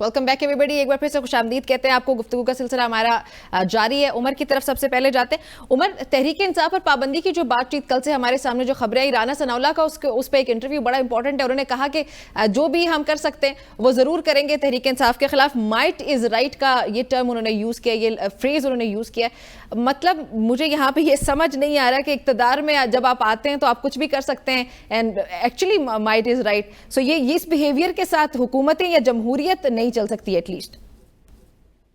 Welcome back everybody. एक बार फिर से खुशामदीद कहते हैं आपको। गुफ्तगू का सिलसिला हमारा जारी है। उमर की तरफ सबसे पहले जाते हैं। उमर, तहरीक इंसाफ और पाबंदी की जो बातचीत कल से हमारे सामने जो खबरें आई, राना सनाउल्लाह का उस पर एक इंटरव्यू बड़ा इंपॉर्टेंट है। उन्होंने कहा कि जो भी हम कर सकते हैं वो जरूर करेंगे तहरीक इंसाफ के खिलाफ। माइट इज राइट का ये टर्म उन्होंने यूज किया, ये फ्रेज उन्होंने यूज किया। मतलब मुझे यहाँ पे ये समझ नहीं आ रहा कि इक्तदार में जब आप आते हैं तो आप कुछ भी कर सकते हैं, and actually might is right. So ये इस बिहेवियर के साथ हुकूमतें या जमहूरियत नहीं चल सकती एटलीस्ट।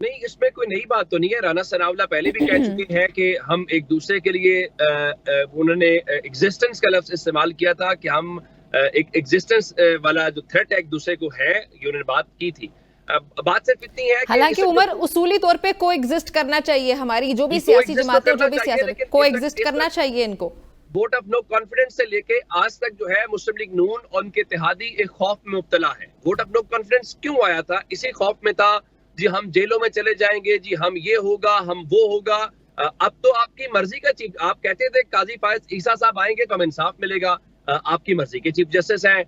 नहीं, इसमें कोई नई बात तो नहीं है। राना सनाउल्लाह पहले भी कह चुके हैं कि हम एक दूसरे के लिए उन्होंने एग्जिस्टेंस का लफ्ज इस्तेमाल किया था कि हम एक एग्जिस्टेंस वाला जो थ्रेट है एक दूसरे को है, ये उन्होंने बात की थी। बात सिर्फ इतनी है कि हालांकि उमर उसूली तौर पे को एग्जिस्ट करना चाहिए, हमारी जो भी सियासी जमातें जो भी सियासत को एग्जिस्ट करना चाहिए इनको। वोट ऑफ नो कॉन्फिडेंस से लेके आज तक जो है मुस्लिम लीग नून और उनके इत्तेहादी एक खौफ में मुब्तला है। वोट ऑफ नो कॉन्फिडेंस क्यों आया था? इसी खौफ में था जी हम जेलों में चले जाएंगे, जी हम ये होगा, हम वो होगा। अब तो आपकी मर्जी का चीफ, आप कहते थे काजी फायज ईसा साहब आएंगे तो हमें इंसाफ मिलेगा, आपकी मर्जी के चीफ जस्टिस हैं।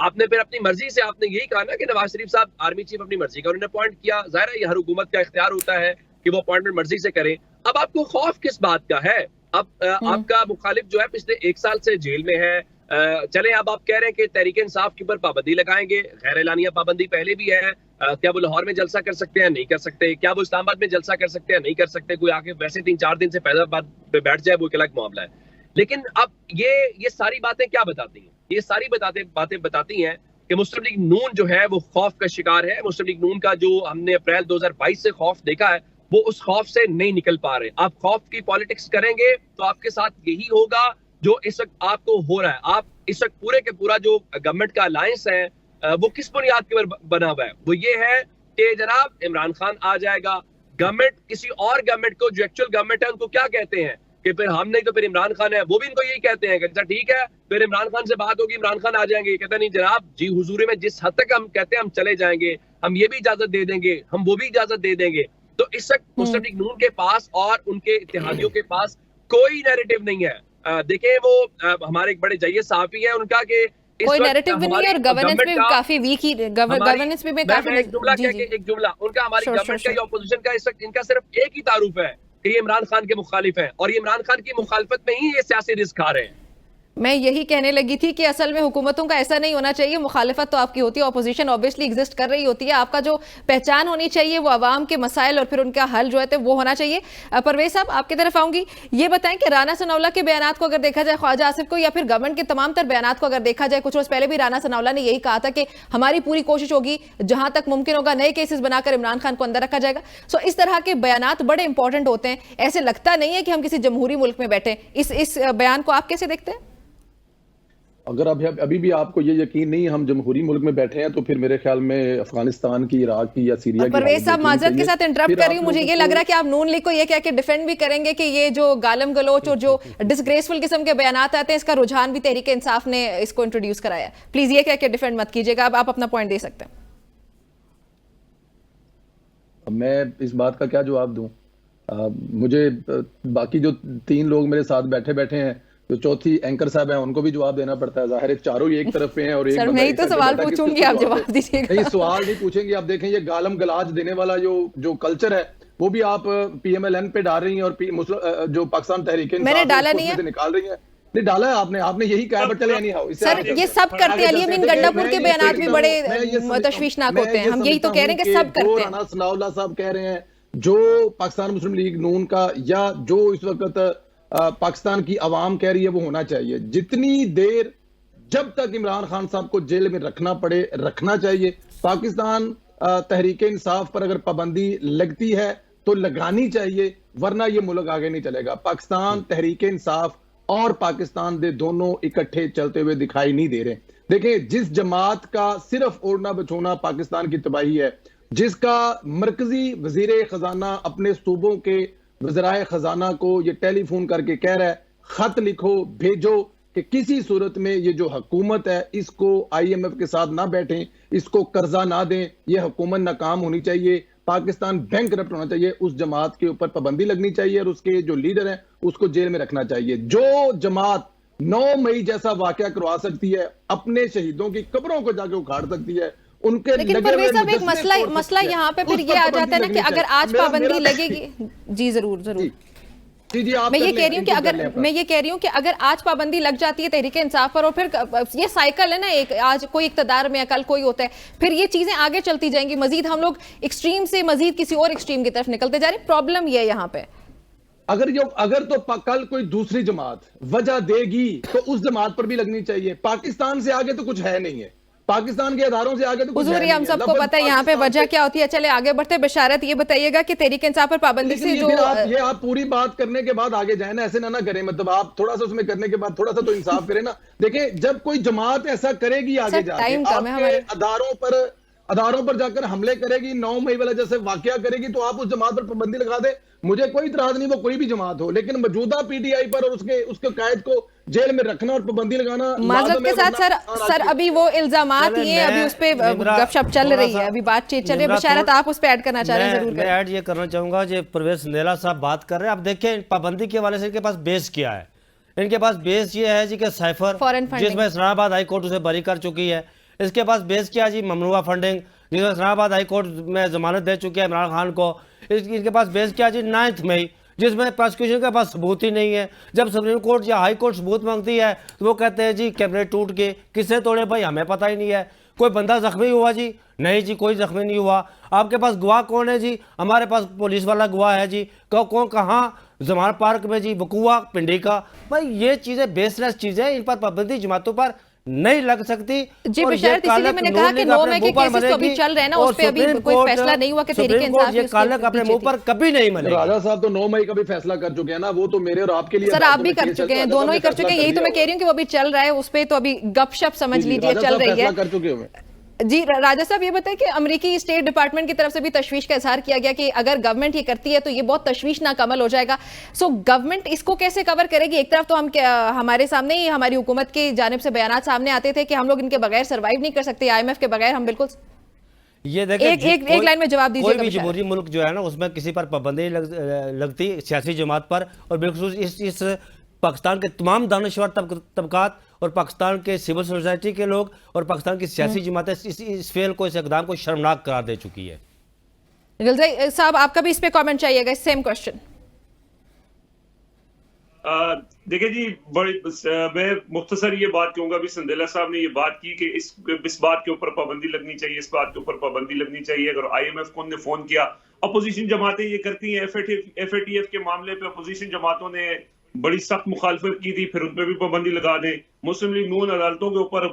आपने फिर अपनी मर्जी से आपने यही कहा ना कि नवाज शरीफ साहब आर्मी चीफ अपनी मर्जी का उन्होंने अपॉइंट किया। जाहिर है ये हर हुकूमत का इख्तियार होता है कि वो अपॉइंटमेंट मर्जी से करें। अब आपको खौफ किस बात का है? अब आपका मुखालिफ जो है पिछले 1 साल से जेल में है। चले अब आप कह रहे हैं कि तहरीक इंसाफ के ऊपर पाबंदी लगाएंगे। गैर एलानिया पाबंदी पहले भी है। क्या वो लाहौर में जलसा कर सकते हैं? नहीं कर सकते। क्या वो इस्लामाबाद में जलसा कर सकते हैं? नहीं कर सकते। कोई आके वैसे 3-4 दिन से फैसलाबाद पे बैठ जाए वो एक अलग मामला है। लेकिन अब ये सारी बातें क्या बताती हैं? ये सारी बातें बताती हैं कि मुस्लिम लीग नून जो है वो खौफ का शिकार है। मुस्लिम लीग नून का जो हमने अप्रैल 2022 से खौफ देखा है वो उस खौफ से नहीं निकल पा रहे। आप खौफ की पॉलिटिक्स करेंगे तो आपके साथ यही होगा जो इस वक्त आपको हो रहा है। आप इस वक्त पूरे के पूरा जो गवर्नमेंट का अलायंस है वो किस बुनियाद के ऊपर बना हुआ है? वो ये है कि जनाब इमरान खान आ जाएगा, गवर्नमेंट किसी और गवर्नमेंट को जो एक्चुअल गवर्नमेंट है उनको क्या कहते हैं कि फिर हम नहीं तो फिर इमरान खान है, वो भी इनको यही कहते हैं कि अच्छा ठीक है फिर इमरान खान से बात होगी, इमरान खान आ जाएंगे। कहते नहीं जनाब जी हुजूरी में जिस हद तक हम कहते हैं हम चले जाएंगे, हम ये भी इजाजत दे देंगे, हम वो भी इजाजत दे देंगे। तो इस वक्त मुस्लिम लीग नून के पास और उनके इत्तेहादियों के पास कोई नैरेटिव नहीं है। देखें वो हमारे एक बड़े जय्यद सहाफी है उनका कि कोई नैरेटिव भी नहीं है और गवर्नेंस में काफी वीक ही गवर्नेंस में काफी एक जुमला उनका हमारी गवर्नमेंट का या ऑपोजिशन का इस वक्त इनका सिर्फ एक ही तारुफ है कि ये इमरान खान के मुखालिफ हैं और ये इमरान खान की मुखालफत में ही ये सियासी रिस्क खा रहे हैं। मैं यही कहने लगी थी कि असल में हुकूमतों का ऐसा नहीं होना चाहिए। मुखालिफत तो आपकी होती है, ऑपोजिशन ऑब्वियसली एग्जिस्ट कर रही होती है। आपका जो पहचान होनी चाहिए वो अवाम के मसाइल और फिर उनका हल जो है वो होना चाहिए। परवेज साहब आपकी तरफ आऊंगी। ये बताएं कि राना सनाउल्लाह के बयानात को अगर देखा जाए, ख्वाजा आसिफ को या फिर गवर्नमेंट के तमाम तर बयानात को अगर देखा जाए, कुछ रोज पहले भी राना सनाउल्लाह ने यही कहा था कि हमारी पूरी कोशिश होगी जहां तक मुमकिन होगा नए केसेस बनाकर इमरान खान को अंदर रखा जाएगा। सो इस तरह के बयानात बड़े इंपॉर्टेंट होते हैं। ऐसे लगता नहीं है कि हम किसी जमहूरी मुल्क में बैठे। इस बयान को आप कैसे देखते हैं? अगर अभी भी आपको ये यकीन नहीं हम जमहूरी मुल्क में बैठे हैं तो फिर मेरे ख्याल में अफगानिस्तान की, इराक की या सीरिया की। परवेज साहब माजरत के साथ इंटरप्ट कर रही हूं, मुझे ये लग रहा है कि आप नून लीग को ये कह के डिफेंड भी करेंगे कि ये जो गालम गलोच और जो डिसग्रेसफुल किस्म के बयानात आते हैं इसका रुझान भी तहरीक इंसाफ ने इसको इंट्रोड्यूस कराया। प्लीज ये कह के डिफेंड मत कीजिएगा, आप अपना पॉइंट दे सकते हैं। मैं इस बात का क्या जवाब दूं? मुझे बाकी जो 3 लोग मेरे साथ बैठे हैं, जो चौथी एंकर साहब हैं, उनको भी जवाब देना पड़ता है। जाहिर है चारों ही एक तरफ पे हैं और एक सर मैं ही तो सवाल पूछूंगी, आप जवाब दीजिएगा। नहीं, सवाल नहीं पूछेंगे। आप देखें ये गालम गलाज देने वाला जो कल्चर है वो भी आप PMLN पे डाल रही हैं और जो पाकिस्तान तहरीक मैंने डाला नहीं है, निकाल रही है। नहीं डाला है आपने यही कहा, बट चले नहीं हाउ सर ये सब करते हैं। अली गंडापुर के बयानात भी बड़े तशवीशनाक होते हैं। हम यही तो कह रहे हैं कि सब करते हैं। राना सनाउल्लाह साहब कह रहे हैं जो पाकिस्तान मुस्लिम लीग नून का या जो इस वक्त पाकिस्तान की आवाम कह रही है वो होना चाहिए। जितनी देर जब तक इमरान खान साहब को जेल में रखना पड़े रखना चाहिए। पाकिस्तान तहरीक इंसाफ पर अगर पाबंदी लगती है तो लगानी चाहिए, वरना ये मुल्क आगे नहीं चलेगा। पाकिस्तान तहरीक इंसाफ और पाकिस्तान दे दोनों इकट्ठे चलते हुए दिखाई नहीं दे रहे। देखिए जिस जमात का सिर्फ ओढ़ना बछोना पाकिस्तान की तबाही है, जिसका मरकजी वजीर खजाना अपने सूबों के वज़राए खजाना को ये टेलीफोन करके कह रहा है खत लिखो भेजो कि किसी सूरत में ये जो हुकूमत है इसको IMF के साथ ना बैठें, इसको कर्जा ना दें, ये हुकूमत नाकाम होनी चाहिए, पाकिस्तान बैंकरप्ट होना चाहिए। उस जमात के ऊपर पाबंदी लगनी चाहिए और उसके जो लीडर हैं उसको जेल में रखना चाहिए। जो जमात 9 मई जैसा वाकया करवा सकती है, अपने शहीदों की कब्रों को जाके उखाड़ सकती है, उनके लेकिन लगे परवेज हुए साहब एक मुजस्समे मसला कोर्ट यहाँ पे सकते फिर हैं, ये उस आ पर जाता है ना पाबंदी कि लगनी अगर चाहिए। आज मेरा- पाबंदी मेरा- लगेगी, जी जरूर जरूर, जी जी आप मैं ये कर कह लें, रही हूँ कि इनको कर अगर लें अपना। मैं ये कह रही हूँ कि अगर आज पाबंदी लग जाती है तहरीक इंसाफ पर और फिर ये साइकिल है ना, एक आज कोई इक्तदार में, कल कोई होता है, फिर ये चीजें आगे चलती जाएंगी, मजीद हम लोग एक्सट्रीम से मजीद किसी और एक्सट्रीम की तरफ निकलते जा रहे हैं। प्रॉब्लम ये है यहाँ पे, अगर तो कल कोई दूसरी जमात वजह देगी तो उस जमात पर भी लगनी चाहिए। पाकिस्तान से आगे तो कुछ है नहीं है, पाकिस्तान के अदारों से आगे तो कुछ है हुजूर नहीं हम है। सबको लफ्ज़ पता है यहाँ पे पाकिस्तान वजह से- क्या होती है। चले आगे बढ़ते, बिशारत ये बताइएगा कि तहरीक इंसाफ पर पाबंदी लेकिन से ये जो फिर आप पूरी बात करने के बाद आगे जाए ना, ऐसे ना करें। मतलब आप थोड़ा सा उसमें करने के बाद थोड़ा सा तो इंसाफ करें ना। देखिए जब कोई जमात ऐसा करेगी आगे सर, जाके टाइम कम है हमारे। आपके अदारों पर जाकर हमले करेगी, 9 मई वाला जैसे वाकया करेगी, तो आप उस जमात पर पाबंदी लगा दे, मुझे कोई इतराज नहीं, वो कोई भी जमात हो। लेकिन मौजूदा पीटीआई पर और उसके कायद को जेल में रखना और पाबंदी लगाना माजरत लाज़िम के है, साथ वरना सर अभी वो इल्जामात चले, ये हैं, अभी मैं उस पे निम्रा गपशप चल थोड़ा रही सा- है, अभी बातचीत चल रही है। निम्रा बिशारत थोड़ा- आप उस पे ऐड करना चाह रहे हैं, जरूर मैं करें। ऐड ये करना चाहूंगा जो परवेज नेला साहब बात कर रहे हैं। अब देखिए पाबंदी के हवाले से इनके पास बेस क्या है। इनके पास बेस ये है जी कि साइफर, Foreign funding। जिसमें इस्लामाबाद हाई कोर्ट उसे बरी कर चुकी है। इसके पास बेस क्या है जी, ममनुआ फंडिंग, जिसमें इस्लामाबाद हाई कोर्ट में जमानत दे चुकी है इमरान खान को। इनके पास बेस क्या है जी, 9 मई, जिसमें प्रोसिक्यूशन के पास सबूत ही नहीं है। जब सुप्रीम कोर्ट या हाई कोर्ट सबूत मांगती है तो वो कहते हैं जी कैमरे टूट के, किससे तोड़े भाई हमें पता ही नहीं है। कोई बंदा जख्मी हुआ जी, नहीं जी कोई जख्मी नहीं हुआ। आपके पास गवाह कौन है जी, हमारे पास पुलिस वाला गवाह है जी। कौन कहाँ, जमान पार्क में जी, वकुआ पिंडी का। भाई ये चीज़ें बेसलेस चीज़ें, इन पर पाबंदी जमातों पर नहीं लग सकती। जी और ये बिशारत, इसीलिए कालक मैंने नूर कहा कि लीग 9 अपने मई के मुंह पर केसेस तो अभी मरेगी चल रहे हैं ना, और उस पे अभी सुप्रीम कोई कोर्ट- फैसला नहीं हुआ कि तहरीक सुप्रीम कोर्ट इंसाफ ये उसके कालक अपने पीछे मुंह थी। पर कभी नहीं मलेगी। राजा साहब तो 9 मई का भी फैसला कर चुके हैं ना, वो तो मेरे और आपके लिए सर आप भी कर चुके हैं, दोनों ही कर चुके हैं, यही तो मैं कह रही हूँ कि वो अभी चल रहा है, उस पे तो अभी गपशप समझ लीजिए चल रही है। कर चुके हुए। जी राजा साहब ये बताएं कि अमेरिकी स्टेट डिपार्टमेंट की तरफ से भी तशवीश का इजहार किया गया कि अगर गवर्नमेंट ये करती है तो ये बहुत तशवीशनाक अमल हो जाएगा। सो गवर्नमेंट इसको कैसे कवर करेगी? एक तरफ तो हमारे सामने ही हमारी हुकूमत की जानिब से बयानात सामने आते थे कि हम लोग इनके बगैर सर्वाइव नहीं कर सकते, IMF के बगैर हम बिल्कुल। ये देखिए एक लाइन में जवाब दीजिएगा कोई भी बिशारत। जमहूरी मुल्क जो है ना उसमें किसी पर पाबंदी लगती सियासी जमात पर, और बिल्कुल इस पाकिस्तान के तमाम दानश्वर तबकात और पाकिस्तान के सिविल सोसाइटी के लोग और पाकिस्तान की सियासी जमातें इस फेल को, इस इकदाम को शर्मनाक करार दे चुकी है। गुलजाई साहब आपका भी इस पे कमेंट चाहिएगा, सेम क्वेश्चन। देखिए जी, मैं मुख्तसर ये बात कहूंगा, अभी संदेला साहब ने ये बात की कि इस बात के ऊपर पाबंदी लगनी चाहिए, इस बात के ऊपर पाबंदी लगनी चाहिए। अगर IMF को ने फोन किया, अपोजिशन जमातें ये करती हैं, FATF के मामले पे अपोजिशन जमातों ने बड़ी सख्त मुखालफत की थी, फिर उन पर भी पाबंदी लगा दें। मुस्लिम लीग नून अदालतों के ऊपर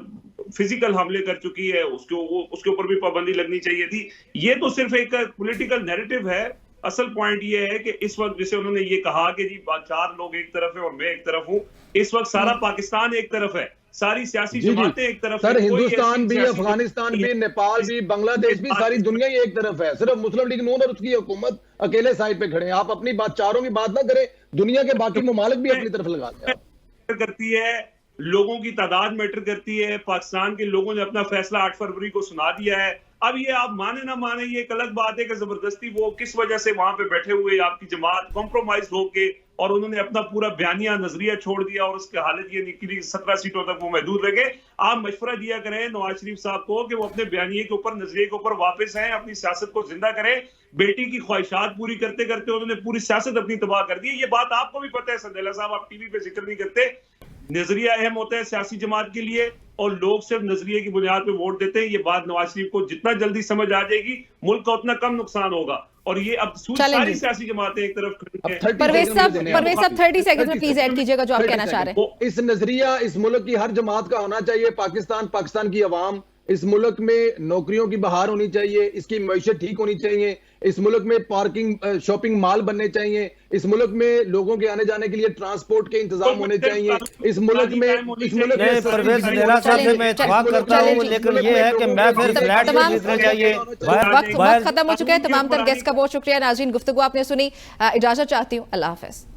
फिजिकल हमले कर चुकी है, उसके ऊपर भी पाबंदी लगनी चाहिए थी। ये तो सिर्फ एक पॉलिटिकल नैरेटिव है। असल पॉइंट ये है कि इस वक्त जैसे उन्होंने ये कहा कि जी 4 लोग एक तरफ है और मैं एक तरफ हूं, इस वक्त सारा पाकिस्तान एक तरफ है, सारी सियासी जमातें एक तरफ सर, है। हिंदुस्तान भी, अफगानिस्तान भी, नेपाल भी, बांग्लादेश भी, सारी दुनिया ही एक तरफ है। सिर्फ मुस्लिम लीग नून और उसकी हुकूमत अकेले साइड पे खड़े हैं। आप अपनी बात, चारों की बात ना करें, दुनिया के बाकी ममालिक भी अपनी तरफ लगाते हैं। करती है, लोगों की तादाद मैटर करती है। पाकिस्तान के लोगों ने अपना फैसला 8 फरवरी को सुना दिया है। अब ये आप माने ना माने, ये एक अलग बात है कि जबरदस्ती वो किस वजह से वहां पे बैठे हुए आपकी जमात कॉम्प्रोमाइज होके और उन्होंने अपना पूरा बयानिया नजरिया छोड़ दिया और उसके हालत ये निकली 17 सीटों तक वो महदूद रह गए। आप मशवरा दिया करें नवाज शरीफ साहब को कि वो अपने बयानिए के ऊपर, नजरिए के ऊपर वापस आए, अपनी सियासत को जिंदा करें। बेटी की ख्वाहिशात पूरी करते करते उन्होंने पूरी सियासत अपनी तबाह कर दी। ये बात आपको भी पता है संदेला साहब, आप टीवी पे जिक्र नहीं करते। नजरिया अहम होता है सियासी जमात के लिए और लोग सिर्फ नजरिए की बुनियाद पे वोट देते हैं। ये बात नवाज शरीफ को जितना जल्दी समझ आ जाएगी, मुल्क का उतना कम नुकसान होगा। और ये अब सारी सियासी जमातें एक तरफ खड़ी हैं। परवेज साहब 30 सेकंड में प्लीज ऐड कीजिएगा जो आप कहना चाह रहे हैं। इस नजरिया इस मुल्क की हर जमात का होना चाहिए। पाकिस्तान की अवाम, इस मुल्क में नौकरियों की बहार होनी चाहिए, इसकी मईशत ठीक होनी चाहिए, इस मुल्क में पार्किंग शॉपिंग मॉल बनने चाहिए, इस मुल्क में लोगों के आने जाने के लिए ट्रांसपोर्ट के इंतजाम होने चाहिए, इस मुल्क में परवेज नेला साहब से मैं इत्तेफाक करता हूं, लेकिन ये है कि मैं फिर फ्लैट में जीतना चाहिए। वक्त खत्म हो चुका है। तमाम तर गेस्ट का बहुत शुक्रिया। नाज़रीन, गुफ्तगू आपने सुनी, इजाजत चाहती हूँ, अल्लाह हाफिज।